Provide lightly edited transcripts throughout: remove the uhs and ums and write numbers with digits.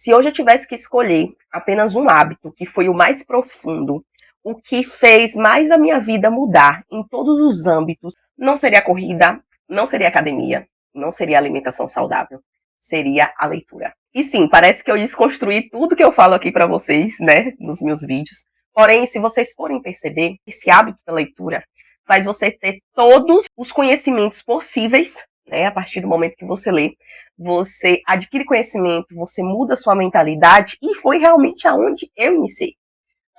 Se hoje eu tivesse que escolher apenas um hábito, que foi o mais profundo, o que fez mais a minha vida mudar em todos os âmbitos, não seria a corrida, não seria a academia, não seria a alimentação saudável, seria a leitura. E sim, parece que eu desconstruí tudo que eu falo aqui para vocês, né, nos meus vídeos. Porém, se vocês forem perceber, esse hábito da leitura faz você ter todos os conhecimentos possíveis, né, a partir do momento que você lê. Você adquire conhecimento, você muda sua mentalidade, e foi realmente aonde eu iniciei.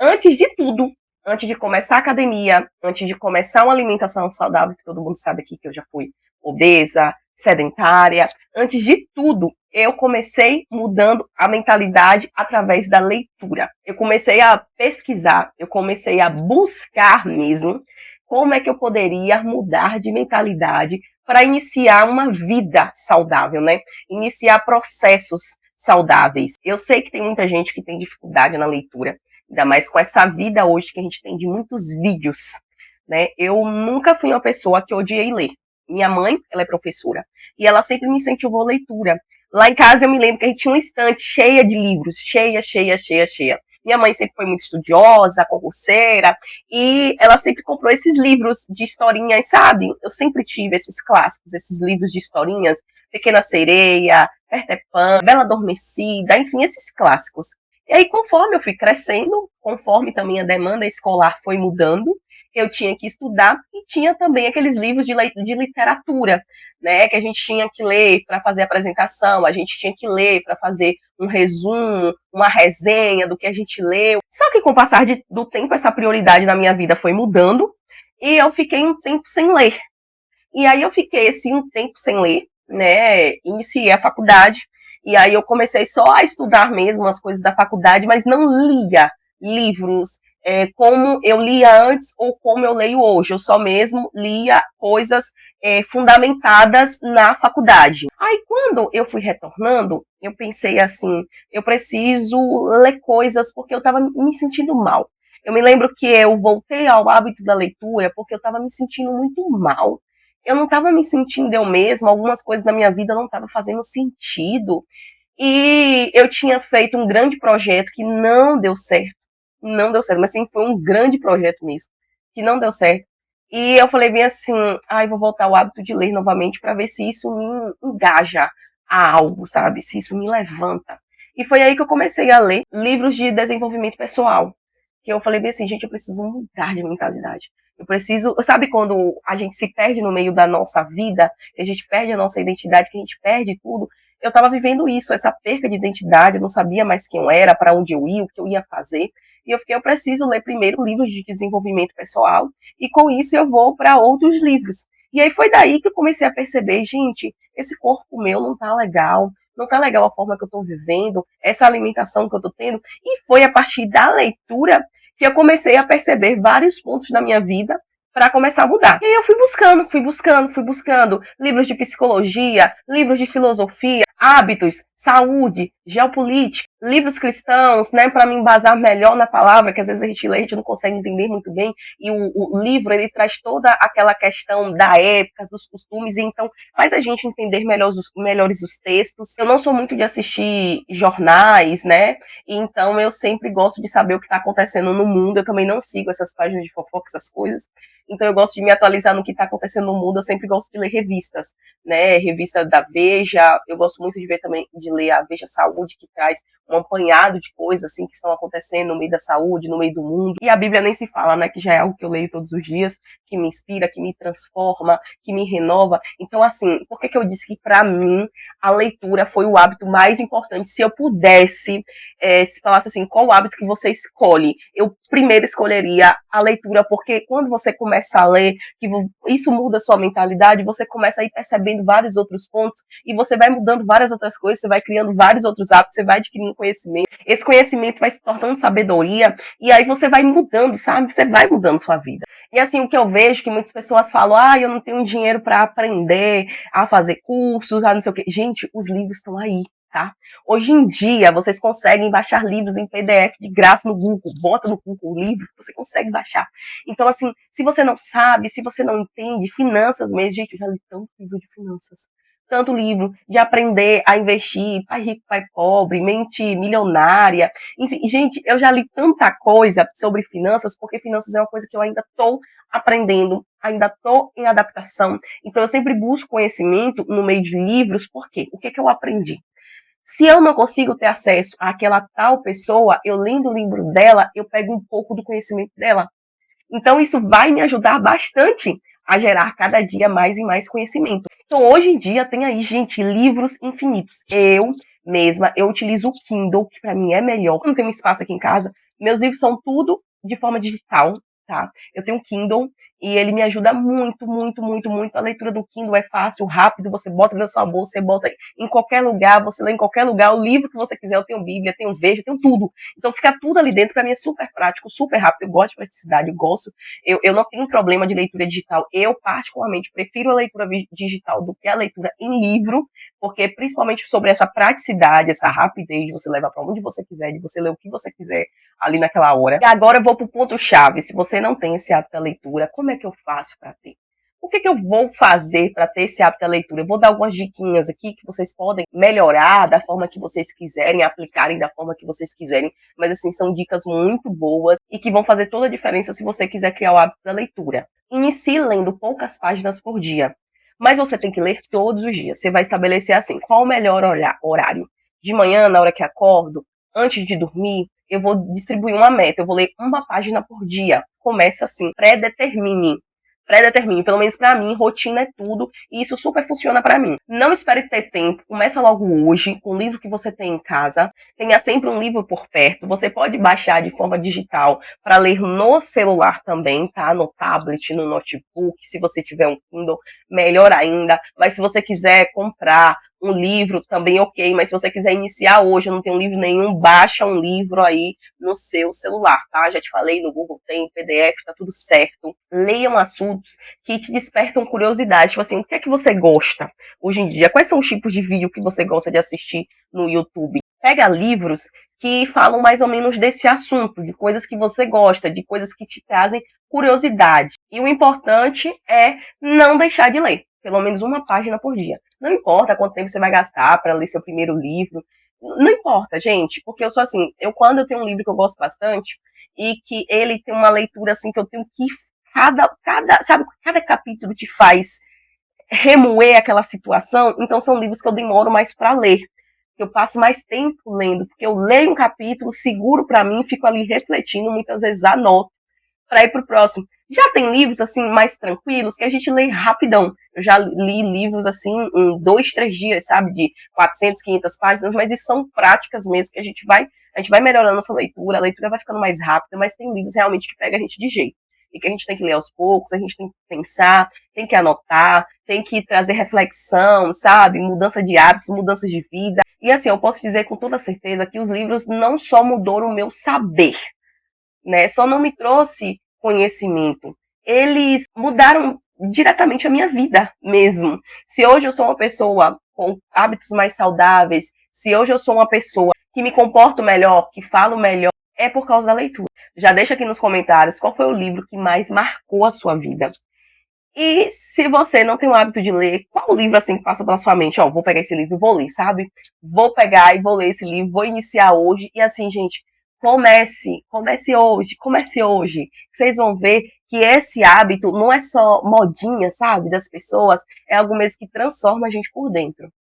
Antes de tudo, antes de começar a academia, antes de começar uma alimentação saudável, que todo mundo sabe aqui que eu já fui obesa, sedentária, antes de tudo, eu comecei mudando a mentalidade através da leitura. Eu comecei a pesquisar, eu comecei a buscar mesmo como é que eu poderia mudar de mentalidade para iniciar uma vida saudável, né? Iniciar processos saudáveis. Eu sei que tem muita gente que tem dificuldade na leitura, ainda mais com essa vida hoje que a gente tem de muitos vídeos, né? Eu nunca fui uma pessoa que odiei ler. Minha mãe, ela é professora, e ela sempre me incentivou a leitura. Lá em casa eu me lembro que a gente tinha uma estante cheia de livros, cheia, cheia, cheia, cheia. Minha mãe sempre foi muito estudiosa, concurseira, e ela sempre comprou esses livros de historinhas, sabe? Eu sempre tive esses clássicos, esses livros de historinhas, Pequena Sereia, Peter Pan, Bela Adormecida, enfim, esses clássicos. E aí, conforme eu fui crescendo, conforme também a demanda escolar foi mudando, eu tinha que estudar, e tinha também aqueles livros de literatura, né, que a gente tinha que ler para fazer apresentação, a gente tinha que ler para fazer um resumo, uma resenha do que a gente leu. Só que com o passar do tempo, essa prioridade na minha vida foi mudando, e eu fiquei um tempo sem ler. E aí eu fiquei assim um tempo sem ler, né? Iniciei a faculdade, e aí eu comecei só a estudar mesmo as coisas da faculdade, mas não lia livros como eu lia antes ou como eu leio hoje. Eu só mesmo lia coisas fundamentadas na faculdade. Aí quando eu fui retornando, eu pensei assim, eu preciso ler coisas porque eu estava me sentindo mal. Eu me lembro que eu voltei ao hábito da leitura porque eu estava me sentindo muito mal. Eu não estava me sentindo eu mesma, algumas coisas da minha vida não estavam fazendo sentido. E eu tinha feito um grande projeto que não deu certo. Não deu certo, mas sim, foi um grande projeto mesmo, que não deu certo. E eu falei bem assim, vou voltar ao hábito de ler novamente para ver se isso me engaja a algo, sabe? Se isso me levanta. E foi aí que eu comecei a ler livros de desenvolvimento pessoal. Que eu falei bem assim, gente, eu preciso mudar de mentalidade. Eu preciso, sabe quando a gente se perde no meio da nossa vida, que a gente perde a nossa identidade, que a gente perde tudo? Eu estava vivendo isso, essa perca de identidade, eu não sabia mais quem eu era, para onde eu ia, o que eu ia fazer. E eu fiquei, eu preciso ler primeiro livros de desenvolvimento pessoal, e com isso eu vou para outros livros. E aí foi daí que eu comecei a perceber, gente, esse corpo meu não tá legal, não tá legal a forma que eu tô vivendo, essa alimentação que eu tô tendo. E foi a partir da leitura que eu comecei a perceber vários pontos da minha vida para começar a mudar. E aí eu fui buscando livros de psicologia, livros de filosofia, hábitos, saúde, geopolítica, livros cristãos, né, para me embasar melhor na palavra, que às vezes a gente lê, a gente não consegue entender muito bem, e o livro, ele traz toda aquela questão da época, dos costumes, e então faz a gente entender melhores os textos. Eu não sou muito de assistir jornais, né, e então eu sempre gosto de saber o que está acontecendo no mundo. Eu também não sigo essas páginas de fofoca, essas coisas, então eu gosto de me atualizar no que está acontecendo no mundo. Eu sempre gosto de ler revistas, né, revista da Veja, eu gosto muito de ver também, de ler a Veja Saúde, que traz um apanhado de coisas assim que estão acontecendo no meio da saúde, no meio do mundo. E a Bíblia nem se fala, né, que já é algo que eu leio todos os dias, que me inspira, que me transforma, que me renova. Então, assim, por que eu disse que para mim a leitura foi o hábito mais importante? Se eu pudesse, se falasse assim, qual o hábito que você escolhe? Eu primeiro escolheria a leitura, porque quando você começa a ler, que isso muda a sua mentalidade, você começa a ir percebendo vários outros pontos, e você vai mudando várias outras coisas, você vai criando vários outros hábitos, você vai adquirindo conhecimento, esse conhecimento vai se tornando sabedoria, e aí você vai mudando, sabe? Você vai mudando sua vida. E assim, o que eu vejo, que muitas pessoas falam, eu não tenho dinheiro para aprender a fazer cursos, não sei o quê. Gente, os livros estão aí, tá? Hoje em dia, vocês conseguem baixar livros em PDF de graça no Google. Bota no Google o livro, você consegue baixar. Então, assim, se você não sabe, se você não entende, finanças mesmo, gente, eu já li tanto livro de finanças, tanto livro de aprender a investir, pai rico, pai pobre, mente milionária. Enfim, gente, eu já li tanta coisa sobre finanças, porque finanças é uma coisa que eu ainda estou aprendendo, ainda estou em adaptação. Então eu sempre busco conhecimento no meio de livros, por quê? O que é que eu aprendi? Se eu não consigo ter acesso àquela tal pessoa, eu lendo o livro dela, eu pego um pouco do conhecimento dela. Então, isso vai me ajudar bastante a gerar cada dia mais e mais conhecimento. Então, hoje em dia, tem aí, gente, livros infinitos. Eu mesma, eu utilizo o Kindle, que para mim é melhor. Quando tem um espaço aqui em casa, meus livros são tudo de forma digital, tá? Eu tenho um Kindle e ele me ajuda muito, muito, muito, muito. A leitura do Kindle é fácil, rápido, você bota na sua bolsa, você bota em qualquer lugar, você lê em qualquer lugar, o livro que você quiser. Eu tenho Bíblia, tenho Veja, tenho tudo. Então fica tudo ali dentro, pra mim é super prático, super rápido, eu gosto de praticidade, eu gosto, eu não tenho problema de leitura digital, eu particularmente prefiro a leitura digital do que a leitura em livro, porque principalmente sobre essa praticidade, essa rapidez de você levar pra onde você quiser, de você ler o que você quiser ali naquela hora. E agora eu vou pro ponto-chave, se você não tem esse hábito da leitura, como é que eu faço pra ter? O que eu vou fazer para ter esse hábito da leitura? Eu vou dar algumas diquinhas aqui que vocês podem melhorar da forma que vocês quiserem, aplicarem da forma que vocês quiserem, mas assim, são dicas muito boas e que vão fazer toda a diferença se você quiser criar o hábito da leitura. Inicie lendo poucas páginas por dia, mas você tem que ler todos os dias. Você vai estabelecer assim, qual o melhor horário? De manhã, na hora que acordo, antes de dormir, eu vou distribuir uma meta, eu vou ler uma página por dia. Começa assim, pré-determine, pelo menos pra mim, rotina é tudo, e isso super funciona pra mim. Não espere ter tempo, começa logo hoje, com o livro que você tem em casa, tenha sempre um livro por perto, você pode baixar de forma digital para ler no celular também, tá? No tablet, no notebook, se você tiver um Kindle, melhor ainda, mas se você quiser comprar um livro também ok, mas se você quiser iniciar hoje, eu não tenho livro nenhum, baixa um livro aí no seu celular, tá? Já te falei, no Google tem, PDF, tá tudo certo. Leiam assuntos que te despertam curiosidade, tipo assim, o que é que você gosta hoje em dia? Quais são os tipos de vídeo que você gosta de assistir no YouTube? Pega livros que falam mais ou menos desse assunto, de coisas que você gosta, de coisas que te trazem curiosidade. E o importante é não deixar de ler, pelo menos uma página por dia. Não importa quanto tempo você vai gastar para ler seu primeiro livro, não importa, gente, porque eu sou assim, quando eu tenho um livro que eu gosto bastante e que ele tem uma leitura assim que eu tenho que cada capítulo te faz remoer aquela situação, então são livros que eu demoro mais para ler, que eu passo mais tempo lendo, porque eu leio um capítulo, seguro para mim, fico ali refletindo, muitas vezes anoto para ir pro próximo. Já tem livros assim mais tranquilos que a gente lê rapidão. Eu já li livros assim em 2, 3 dias, sabe, de 400, 500 páginas, mas isso são práticas mesmo que a gente vai melhorando a nossa leitura, a leitura vai ficando mais rápida, mas tem livros realmente que pega a gente de jeito. E que a gente tem que ler aos poucos, a gente tem que pensar, tem que anotar, tem que trazer reflexão, sabe? Mudança de hábitos, mudanças de vida. E assim, eu posso dizer com toda certeza que os livros não só mudaram o meu saber, né? Só não me trouxe conhecimento. Eles mudaram diretamente a minha vida mesmo. Se hoje eu sou uma pessoa com hábitos mais saudáveis, se hoje eu sou uma pessoa que me comporto melhor, que falo melhor, é por causa da leitura. Já deixa aqui nos comentários qual foi o livro que mais marcou a sua vida. E se você não tem o hábito de ler, qual livro assim que passa pela sua mente? Ó, vou pegar esse livro e vou ler, sabe? Vou pegar e vou ler esse livro, vou iniciar hoje. E assim, gente, comece hoje. Vocês vão ver que esse hábito não é só modinha, sabe, das pessoas, é algo mesmo que transforma a gente por dentro.